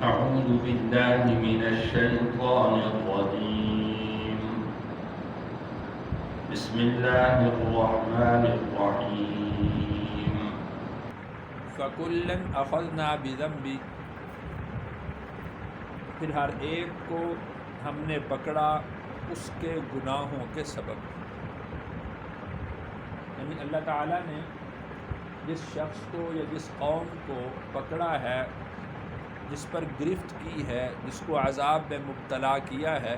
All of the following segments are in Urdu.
أعوذ بالله من الشيطان الرجيم بسم الله الرحمن الرحيم فَكُلًّا أَخَذْنَا بِذَنبِهِ، پھر ہر ایک کو ہم نے پکڑا اس کے گناہوں کے سبب۔ یعنی اللہ تعالیٰ نے جس شخص کو یا جس قوم کو پکڑا ہے، جس پر گرفت کی ہے، جس کو عذاب میں مبتلا کیا ہے،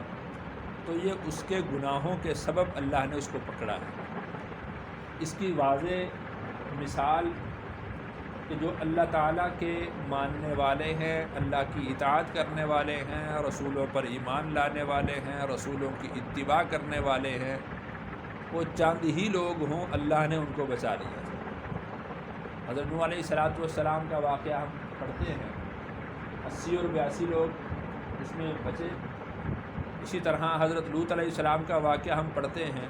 تو یہ اس کے گناہوں کے سبب اللہ نے اس کو پکڑا ہے۔ اس کی واضح مثال کہ جو اللہ تعالیٰ کے ماننے والے ہیں، اللہ کی اطاعت کرنے والے ہیں، رسولوں پر ایمان لانے والے ہیں، رسولوں کی اتباع کرنے والے ہیں، وہ چند ہی لوگ ہوں، اللہ نے ان کو بچا لیا۔ حضرت نوح علیہ السلام کا واقعہ ہم پڑھتے ہیں، 80 اور 82 لوگ اس میں بچے۔ اسی طرح حضرت لوط علیہ السلام کا واقعہ ہم پڑھتے ہیں،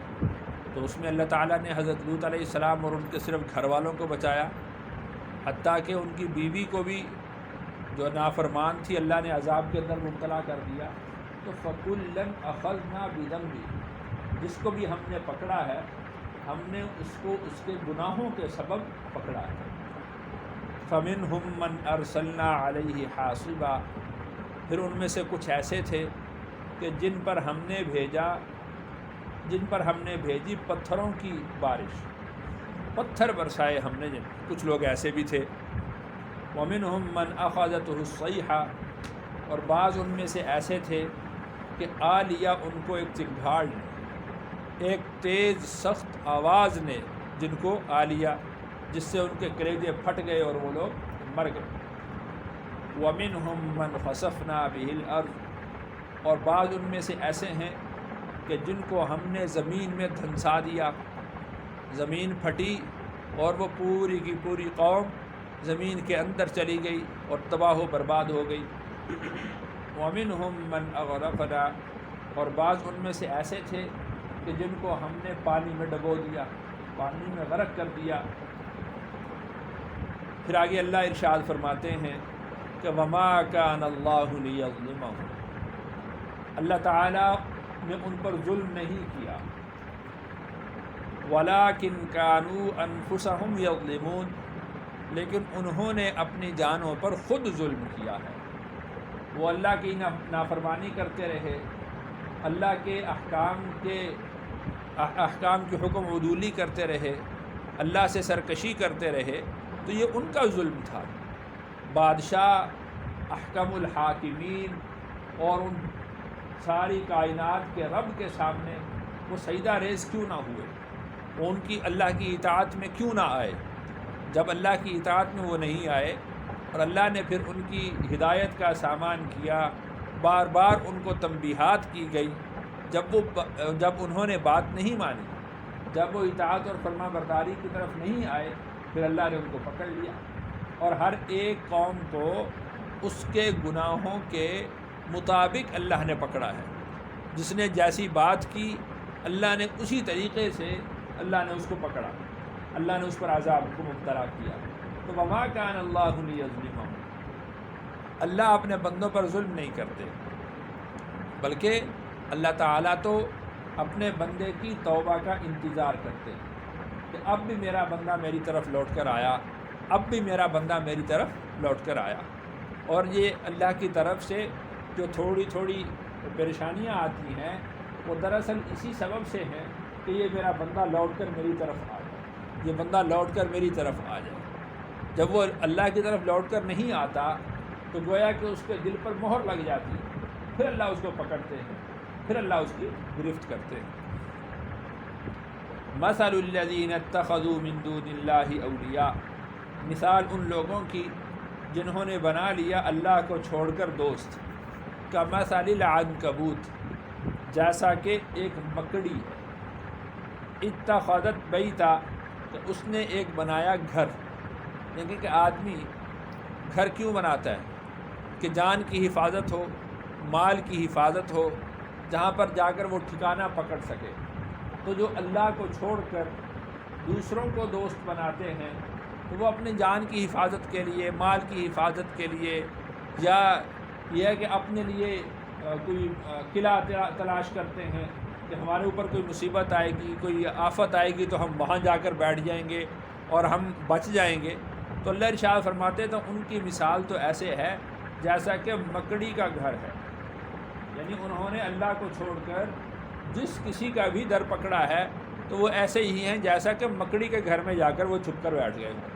تو اس میں اللہ تعالیٰ نے حضرت لوط علیہ السلام اور ان کے صرف گھر والوں کو بچایا، حتیٰ کہ ان کی بیوی کو بھی جو نافرمان تھی اللہ نے عذاب کے اندر مبتلا کر دیا۔ تو فَكُلًّا أَخَذْنَا بِذَنبِهِ، جس کو بھی ہم نے پکڑا ہے، ہم نے اس کو اس کے گناہوں کے سبب پکڑا ہے۔ فَمِنْهُمْ مَنْ أَرْسَلْنَا عَلَيْهِ حَاصِبًا، پھر ان میں سے کچھ ایسے تھے کہ جن پر ہم نے بھیجی پتھروں کی بارش، پتھر برسائے ہم نے جن، کچھ لوگ ایسے بھی تھے۔ وَمِنْهُمْ مَنْ أَخَذَتْهُ الصَّيْحَةُ، اور بعض ان میں سے ایسے تھے کہ آ لیا ان کو ایک چنگھاڑ نے، ایک تیز سخت آواز نے جن کو آ لیا، جس سے ان کے کلیجے پھٹ گئے اور وہ لوگ مر گئے۔ وَمِنْهُمْ مَنْ خَسَفْنَا بِهِ الْأَرْضَ، اور بعض ان میں سے ایسے ہیں کہ جن کو ہم نے زمین میں دھنسا دیا، زمین پھٹی اور وہ پوری کی پوری قوم زمین کے اندر چلی گئی اور تباہ و برباد ہو گئی۔ وَمِنْهُمْ مَنْ أَغْرَقْنَا، اور بعض ان میں سے ایسے تھے کہ جن کو ہم نے پانی میں ڈبو دیا، پانی میں غرق کر دیا۔ پھر آگے اللہ ارشاد فرماتے ہیں کہ وَمَا كَانَ اللَّهُ لِيَظْلِمَهُمْ، اللہ تعالیٰ نے ان پر ظلم نہیں کیا، وَلَٰكِنْ كَانُوا أَنفُسَهُمْ يَظْلِمُونَ، لیکن انہوں نے اپنی جانوں پر خود ظلم کیا ہے۔ وہ اللہ کی نافرمانی کرتے رہے، اللہ کے احکام کی حکم عدولی کرتے رہے، اللہ سے سرکشی کرتے رہے، تو یہ ان کا ظلم تھا۔ بادشاہ احکم الحاکمین اور ان ساری کائنات کے رب کے سامنے وہ سجدہ ریز کیوں نہ ہوئے، وہ ان کی اللہ کی اطاعت میں کیوں نہ آئے؟ جب اللہ کی اطاعت میں وہ نہیں آئے اور اللہ نے پھر ان کی ہدایت کا سامان کیا، بار بار ان کو تنبیہات کی گئی، جب انہوں نے بات نہیں مانی، جب وہ اطاعت اور فرما برداری کی طرف نہیں آئے، پھر اللہ نے ان کو پکڑ لیا۔ اور ہر ایک قوم کو اس کے گناہوں کے مطابق اللہ نے پکڑا ہے، جس نے جیسی بات کی اللہ نے اسی طریقے سے اللہ نے اس کو پکڑا، اللہ نے اس پر عذاب کو مبتلا کیا۔ تو وَمَا كَانَ اللَّهُ لِيَظْلِمَهُمْ، اللہ اپنے بندوں پر ظلم نہیں کرتے، بلکہ اللہ تعالیٰ تو اپنے بندے کی توبہ کا انتظار کرتے ہیں کہ اب بھی میرا بندہ میری طرف لوٹ کر آیا، اب بھی میرا بندہ میری طرف لوٹ کر آیا۔ اور یہ اللہ کی طرف سے جو تھوڑی تھوڑی پریشانیاں آتی ہیں، وہ دراصل اسی سبب سے ہیں کہ یہ میرا بندہ لوٹ کر میری طرف آ جائے، یہ بندہ لوٹ کر میری طرف آ جائے۔ جب وہ اللہ کی طرف لوٹ کر نہیں آتا تو گویا کہ اس کے دل پر مہر لگ جاتی ہے، پھر اللہ اس کو پکڑتے ہیں، پھر اللہ اس کی گرفت کرتے ہیں۔ مثل الذین اتخذوا من دون اللہ اولیاء، مثال ان لوگوں کی جنہوں نے بنا لیا اللہ کو چھوڑ کر دوست، کمثل العنکبوت، جیسا کہ ایک مکڑی، اتخذت بیتا، کہ اس نے ایک بنایا گھر۔ یعنی کہ آدمی گھر کیوں بناتا ہے؟ کہ جان کی حفاظت ہو، مال کی حفاظت ہو، جہاں پر جا کر وہ ٹھکانہ پکڑ سکے۔ تو جو اللہ کو چھوڑ کر دوسروں کو دوست بناتے ہیں، تو وہ اپنے جان کی حفاظت کے لیے، مال کی حفاظت کے لیے، یا یہ ہے کہ اپنے لیے کوئی قلعہ تلاش کرتے ہیں کہ ہمارے اوپر کوئی مصیبت آئے گی، کوئی آفت آئے گی تو ہم وہاں جا کر بیٹھ جائیں گے اور ہم بچ جائیں گے۔ تو اللہ ارشاد فرماتے تو ان کی مثال تو ایسے ہے جیسا کہ مکڑی کا گھر ہے، یعنی انہوں نے اللہ کو چھوڑ کر جس کسی کا بھی در پکڑا ہے تو وہ ایسے ہی ہیں جیسا کہ مکڑی کے گھر میں جا کر وہ چھپ کر بیٹھ گئے ہوں۔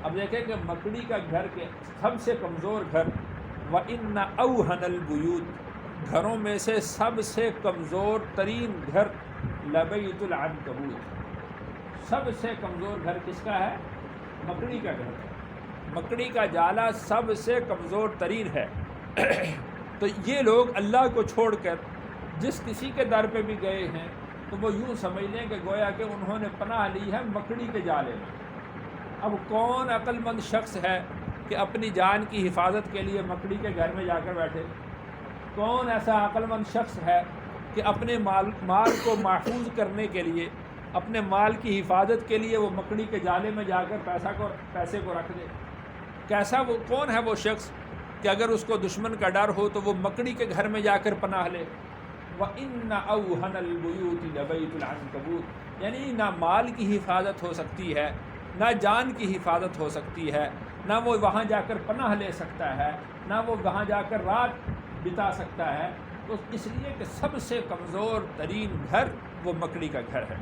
اب دیکھیں کہ مکڑی کا گھر کے سب سے کمزور گھر، وَإِنَّ أَوْهَنَ الْبُيُوتِ، گھروں میں سے سب سے کمزور ترین گھر لَبَيْتُ الْعَنْكَبُوتِ، سب سے کمزور گھر کس کا ہے؟ مکڑی کا گھر ہے۔ مکڑی کا جالا سب سے کمزور ترین ہے۔ تو یہ لوگ اللہ کو چھوڑ کر جس کسی کے در پہ بھی گئے ہیں تو وہ یوں سمجھ لیں کہ گویا کہ انہوں نے پناہ لی ہے مکڑی کے جالے میں۔ اب کون عقل مند شخص ہے کہ اپنی جان کی حفاظت کے لیے مکڑی کے گھر میں جا کر بیٹھے؟ کون ایسا عقل مند شخص ہے کہ اپنے مال کو محفوظ کرنے کے لیے، اپنے مال کی حفاظت کے لیے وہ مکڑی کے جالے میں جا کر پیسے کو رکھ دے؟ کیسا وہ کون ہے وہ شخص کہ اگر اس کو دشمن کا ڈر ہو تو وہ مکڑی کے گھر میں جا کر پناہ لے؟ وَإِنَّ أَوْهَنَ الْبُيُوتِ لَبَيْتُ الْعَنْكَبُوتِ، یعنی نہ مال کی حفاظت ہو سکتی ہے، نہ جان کی حفاظت ہو سکتی ہے، نہ وہ وہاں جا کر پناہ لے سکتا ہے، نہ وہ وہاں جا کر رات بتا سکتا ہے، تو اس لیے کہ سب سے کمزور ترین گھر وہ مکڑی کا گھر ہے۔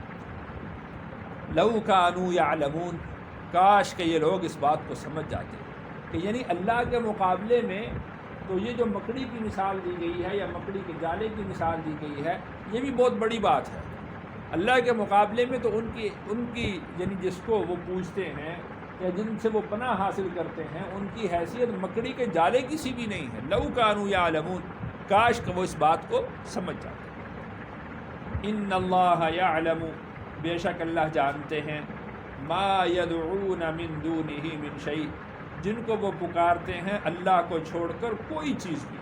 لَوْ كَانُوا يَعْلَمُونَ، کاش کہ یہ لوگ اس بات کو سمجھ جاتے کہ یعنی اللہ کے مقابلے میں تو یہ جو مکڑی کی مثال دی گئی ہے یا مکڑی کے جالے کی مثال دی گئی ہے یہ بھی بہت بڑی بات ہے۔ اللہ کے مقابلے میں تو ان کی یعنی جس کو وہ پوجتے ہیں یا جن سے وہ پناہ حاصل کرتے ہیں ان کی حیثیت مکڑی کے جالے کی سی بھی نہیں ہے۔ لَوْ كَانُوا يَعْلَمُونَ، کاش کہ وہ اس بات کو سمجھ جاتے۔ إِنَّ اللَّهَ يَعْلَمُ، بے شک اللہ جانتے ہیں، مَا يَدْعُونَ مِن دُونِهِ مِن شَيْءٍ، جن کو وہ پکارتے ہیں اللہ کو چھوڑ کر کوئی چیز بھی۔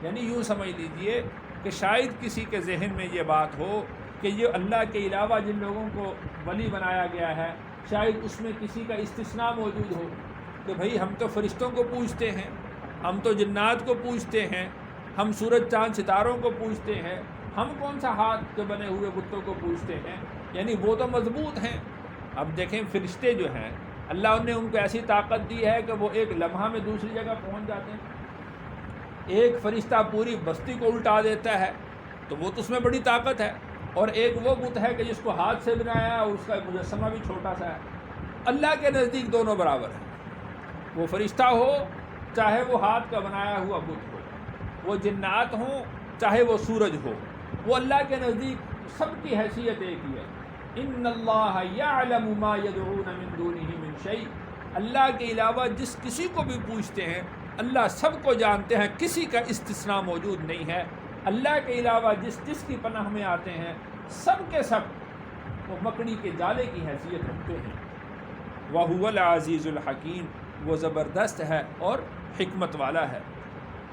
یعنی یوں سمجھ لیجئے کہ شاید کسی کے ذہن میں یہ بات ہو کہ یہ اللہ کے علاوہ جن لوگوں کو ولی بنایا گیا ہے شاید اس میں کسی کا استثناء موجود ہو کہ بھئی ہم تو فرشتوں کو پوجتے ہیں، ہم تو جنات کو پوجتے ہیں، ہم سورج چاند ستاروں کو پوجتے ہیں، ہم کون سا ہاتھ کے بنے ہوئے بتوں کو پوجتے ہیں، یعنی وہ تو مضبوط ہیں۔ اب دیکھیں فرشتے جو ہیں اللہ نے ان کو ایسی طاقت دی ہے کہ وہ ایک لمحہ میں دوسری جگہ پہنچ جاتے ہیں۔ ایک فرشتہ پوری بستی کو الٹا دیتا ہے تو وہ تو اس میں بڑی طاقت ہے، اور ایک وہ بت ہے کہ جس کو ہاتھ سے بنایا ہے اور اس کا مجسمہ بھی چھوٹا سا ہے۔ اللہ کے نزدیک دونوں برابر ہیں، وہ فرشتہ ہو چاہے وہ ہاتھ کا بنایا ہوا بت ہو، وہ جنات ہوں چاہے وہ سورج ہو، وہ اللہ کے نزدیک سب کی حیثیت ایک ہی ہے۔ ان اللہ یعلم ما یدعون من دونہ من شیء، اللہ کے علاوہ جس کسی کو بھی پوچھتے ہیں اللہ سب کو جانتے ہیں، کسی کا استثناء موجود نہیں ہے۔ اللہ کے علاوہ جس کی پناہ میں آتے ہیں سب کے سب وہ مکڑی کے جالے کی حیثیت رکھتے ہیں۔ وَهُوَ الْعَزِيزُ الْحَكِيمُ، وہ زبردست ہے اور حکمت والا ہے۔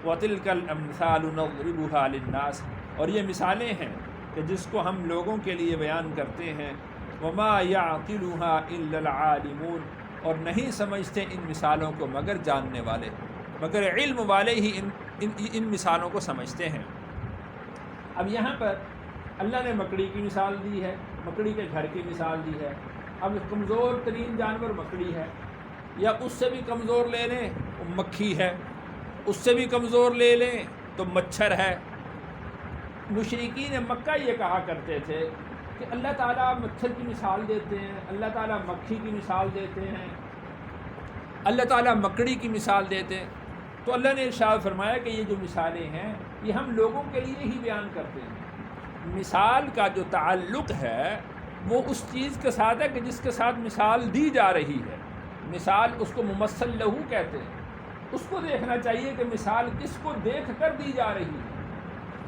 وَتِلْكَ الْأَمْثَالُ نَضْرِبُهَا لِلنَّاسِ، اور یہ مثالیں ہیں کہ جس کو ہم لوگوں کے لیے بیان کرتے ہیں۔ وَمَا يَعْقِلُهَا إِلَّا الْعَالِمُونَ، اور نہیں سمجھتے ان مثالوں کو مگر جاننے والے، مگر علم والے ہی ان مثالوں کو سمجھتے ہیں۔ اب یہاں پر اللہ نے مکڑی کی مثال دی ہے، مکڑی کے گھر کی مثال دی ہے۔ اب کمزور ترین جانور مکڑی ہے، یا اس سے بھی کمزور لے لیں وہ مکھی ہے، اس سے بھی کمزور لے لیں تو مچھر ہے۔ مشرکین مکہ یہ کہا کرتے تھے کہ اللہ تعالیٰ مچھر کی مثال دیتے ہیں، اللہ تعالیٰ مکھی کی مثال دیتے ہیں، اللہ تعالیٰ مکڑی کی مثال دیتے ہیں۔ تو اللہ نے ارشاد فرمایا کہ یہ جو مثالیں ہیں یہ ہم لوگوں کے لیے ہی بیان کرتے ہیں۔ مثال کا جو تعلق ہے وہ اس چیز کے ساتھ ہے کہ جس کے ساتھ مثال دی جا رہی ہے۔ مثال اس کو ممثل لہو کہتے ہیں، اس کو دیکھنا چاہیے کہ مثال کس کو دیکھ کر دی جا رہی ہے۔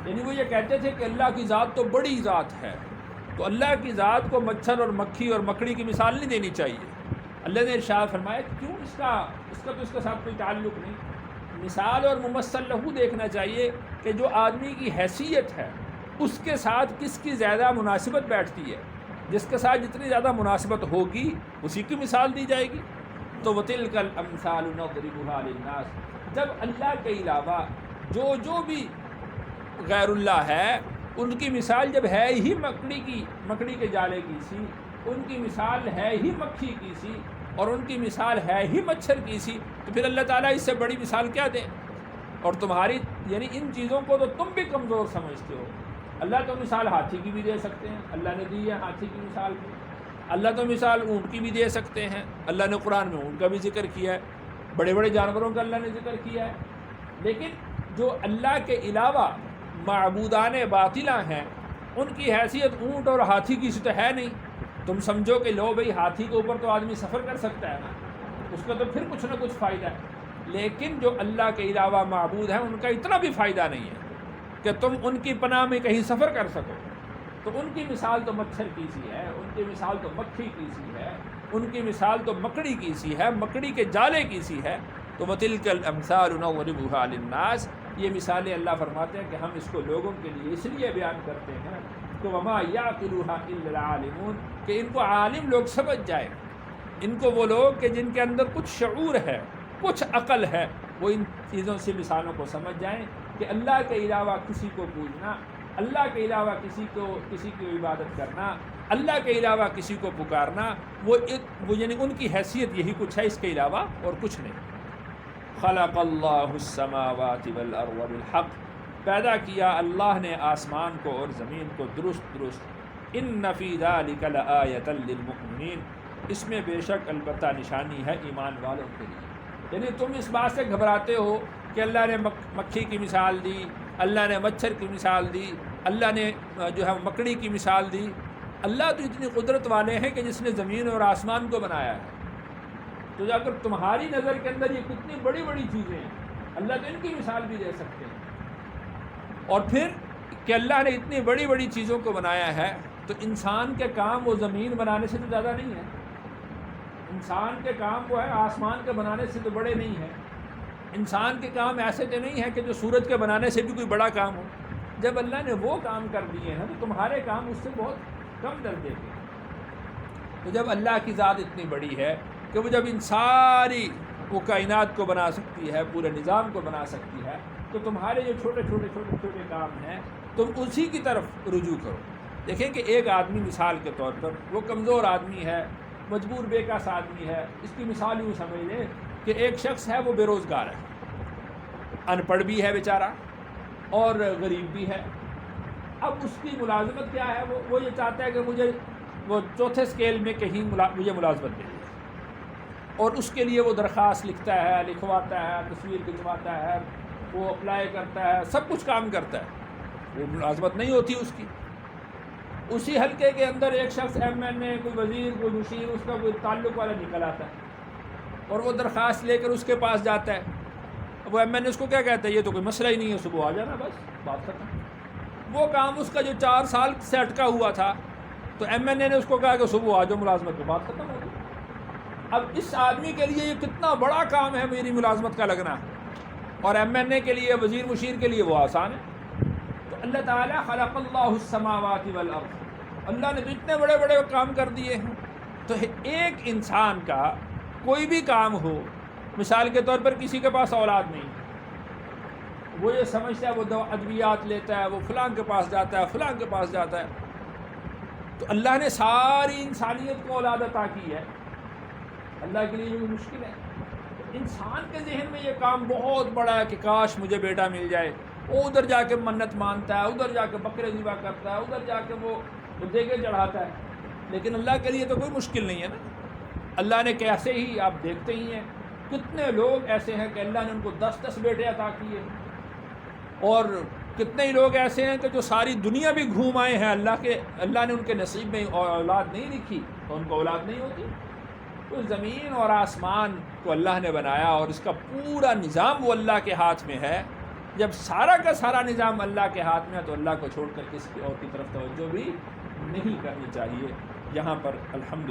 یعنی وہ یہ کہتے تھے کہ اللہ کی ذات تو بڑی ذات ہے، تو اللہ کی ذات کو مچھر اور مکھی اور مکڑی کی مثال نہیں دینی چاہیے۔ اللہ نے ارشاد فرمایا کیوں، اس کا تو اس کے ساتھ کوئی تعلق نہیں۔ مثال اور ممثل لہو دیکھنا چاہیے کہ جو آدمی کی حیثیت ہے اس کے ساتھ کس کی زیادہ مناسبت بیٹھتی ہے، جس کے ساتھ جتنی زیادہ مناسبت ہوگی اسی کی مثال دی جائے گی۔ تو وَتِلْكَ الْأَمْثَالُ نَضْرِبُهَا لِلنَّاسِ، جب اللہ کے علاوہ جو بھی غیر اللہ ہے ان کی مثال جب ہے ہی مکڑی کے جالے کی سی، ان کی مثال ہے ہی مکھی کی سی، اور ان کی مثال ہے ہی مچھر کی سی، تو پھر اللہ تعالیٰ اس سے بڑی مثال کیا دیں؟ اور تمہاری یعنی ان چیزوں کو تو تم بھی کمزور سمجھتے ہو۔ اللہ تو مثال ہاتھی کی بھی دے سکتے ہیں، اللہ نے دی ہے ہاتھی کی مثال بھی۔ اللہ تو مثال اونٹ کی بھی دے سکتے ہیں، اللہ نے قرآن میں اونٹ کا بھی ذکر کیا ہے، بڑے بڑے جانوروں کا اللہ نے ذکر کیا ہے۔ لیکن جو اللہ کے علاوہ معبودان باطلہ ہیں ان کی حیثیت اونٹ اور ہاتھی کی تو ہے نہیں۔ تم سمجھو کہ لو بھئی ہاتھی کے اوپر تو آدمی سفر کر سکتا ہے نا، اس کا تو پھر کچھ نہ کچھ فائدہ ہے، لیکن جو اللہ کے علاوہ معبود ہیں ان کا اتنا بھی فائدہ نہیں ہے کہ تم ان کی پناہ میں کہیں سفر کر سکو۔ تو ان کی مثال تو مچھر کی سی ہے، ان کی مثال تو مکھی کی سی ہے، ان کی مثال تو مکڑی کی سی ہے، مکڑی کے جالے کی سی ہے۔ تو وَتِلْكَ الْأَمْثَالُ نَضْرِبُهَا لِلنَّاسِ، یہ مثالیں اللہ فرماتے ہیں کہ ہم اس کو لوگوں کے لیے اس لیے بیان کرتے ہیں کہ وَمَا يَعْقِلُهَا إِلَّا الْعَالِمُونَ، کہ ان کو عالم لوگ سمجھ جائیں، ان کو وہ لوگ کہ جن کے اندر کچھ شعور ہے، کچھ عقل ہے، وہ ان چیزوں سے مثالوں کو سمجھ جائیں کہ اللہ کے علاوہ کسی کو پوجنا، اللہ کے علاوہ کسی کی عبادت کرنا، اللہ کے علاوہ کسی کو پکارنا، وہ یعنی ان کی حیثیت یہی کچھ ہے، اس کے علاوہ اور کچھ نہیں۔ خلق اللہ السماوات والارض بالحق، پیدا کیا اللہ نے آسمان کو اور زمین کو درست۔ ان فی ذلک لآیۃ للمؤمنین، اس میں بے شک البتہ نشانی ہے ایمان والوں کے لیے۔ یعنی تم اس بات سے گھبراتے ہو کہ اللہ نے مکھی کی مثال دی، اللہ نے مچھر کی مثال دی، اللہ نے جو ہے مکڑی کی مثال دی۔ اللہ تو اتنی قدرت والے ہیں کہ جس نے زمین اور آسمان کو بنایا ہے، تو اگر تمہاری نظر کے اندر یہ کتنی بڑی بڑی چیزیں ہیں، اللہ تو ان کی مثال بھی دے سکتے ہیں۔ اور پھر کہ اللہ نے اتنی بڑی بڑی چیزوں کو بنایا ہے، تو انسان کے کام وہ زمین بنانے سے تو زیادہ نہیں ہے، انسان کے کام وہ ہے آسمان کے بنانے سے تو بڑے نہیں ہیں، انسان کے کام ایسے تو نہیں ہے کہ جو سورج کے بنانے سے بھی کوئی بڑا کام ہو۔ جب اللہ نے وہ کام کر دیے ہیں تو تمہارے کام اس سے بہت کم درجے کے ہیں۔ تو جب اللہ کی ذات اتنی بڑی ہے کہ وہ جب ان ساری وہ کائنات کو بنا سکتی ہے، پورے نظام کو بنا سکتی ہے، تو تمہارے جو چھوٹے چھوٹے کام ہیں تم اسی کی طرف رجوع کرو۔ دیکھیں کہ ایک آدمی مثال کے طور پر وہ کمزور آدمی ہے، مجبور بے کس آدمی ہے، اس کی مثال یوں سمجھ لیں کہ ایک شخص ہے وہ بے روزگار ہے، ان پڑھ بھی ہے بیچارہ اور غریب بھی ہے۔ اب اس کی ملازمت کیا ہے؟ وہ یہ چاہتا ہے کہ مجھے وہ چوتھے اسکیل میں کہیں مجھے ملازمت مل جائے، اور اس کے لیے وہ درخواست لکھتا ہے، لکھواتا ہے، تصویر کھنچواتا ہے، وہ اپلائی کرتا ہے، سب کچھ کام کرتا ہے، وہ ملازمت نہیں ہوتی اس کی۔ اسی حلقے کے اندر ایک شخص ایم این اے، کوئی وزیر، کوئی مشیر، اس کا کوئی تعلق والا نکل آتا ہے اور وہ درخواست لے کر اس کے پاس جاتا ہے۔ وہ ایم این اے اس کو کیا کہتا ہے؟ یہ تو کوئی مسئلہ ہی نہیں ہے، صبح آ جانا، بس بات ختم۔ وہ کام اس کا جو 4 سال سے اٹکا ہوا تھا، تو ایم این اے نے اس کو کہا کہ صبح آ جاؤ ملازمت پہ، بات ختم ہو گئی۔ اب اس آدمی کے لیے یہ کتنا بڑا کام ہے میری ملازمت کا لگنا، اور ایم این اے کے لیے، وزیر مشیر کے لیے وہ آسان ہے۔ تو اللہ تعالیٰ خلق اللہ السماوات والارض، اللہ نے تو اتنے بڑے بڑے کام کر دیے ہیں۔ تو ایک انسان کا کوئی بھی کام ہو، مثال کے طور پر کسی کے پاس اولاد نہیں، وہ یہ سمجھتا ہے وہ ادویات لیتا ہے، وہ فلاں کے پاس جاتا ہے، فلاں کے پاس جاتا ہے۔ تو اللہ نے ساری انسانیت کو اولاد عطا کی ہے، اللہ کے لیے یہ مشکل ہے؟ انسان کے ذہن میں یہ کام بہت بڑا ہے کہ کاش مجھے بیٹا مل جائے، وہ ادھر جا کے منت مانتا ہے، ادھر جا کے بکرے ذبح کرتا ہے، ادھر جا کے وہ دیگے چڑھاتا ہے، لیکن اللہ کے لیے تو کوئی مشکل نہیں ہے نا۔ اللہ نے کیسے ہی آپ دیکھتے ہی ہیں کتنے لوگ ایسے ہیں کہ اللہ نے ان کو 10 بیٹے عطا کیے، اور کتنے ہی لوگ ایسے ہیں کہ جو ساری دنیا بھی گھوم آئے ہیں، اللہ نے ان کے نصیب میں اولاد نہیں لکھی تو ان کو اولاد نہیں ہوتی۔ تو زمین اور آسمان کو اللہ نے بنایا اور اس کا پورا نظام وہ اللہ کے ہاتھ میں ہے۔ جب سارا کا سارا نظام اللہ کے ہاتھ میں ہے تو اللہ کو چھوڑ کر کسی اور کی طرف توجہ بھی نہیں کرنی چاہیے۔ یہاں پر الحمد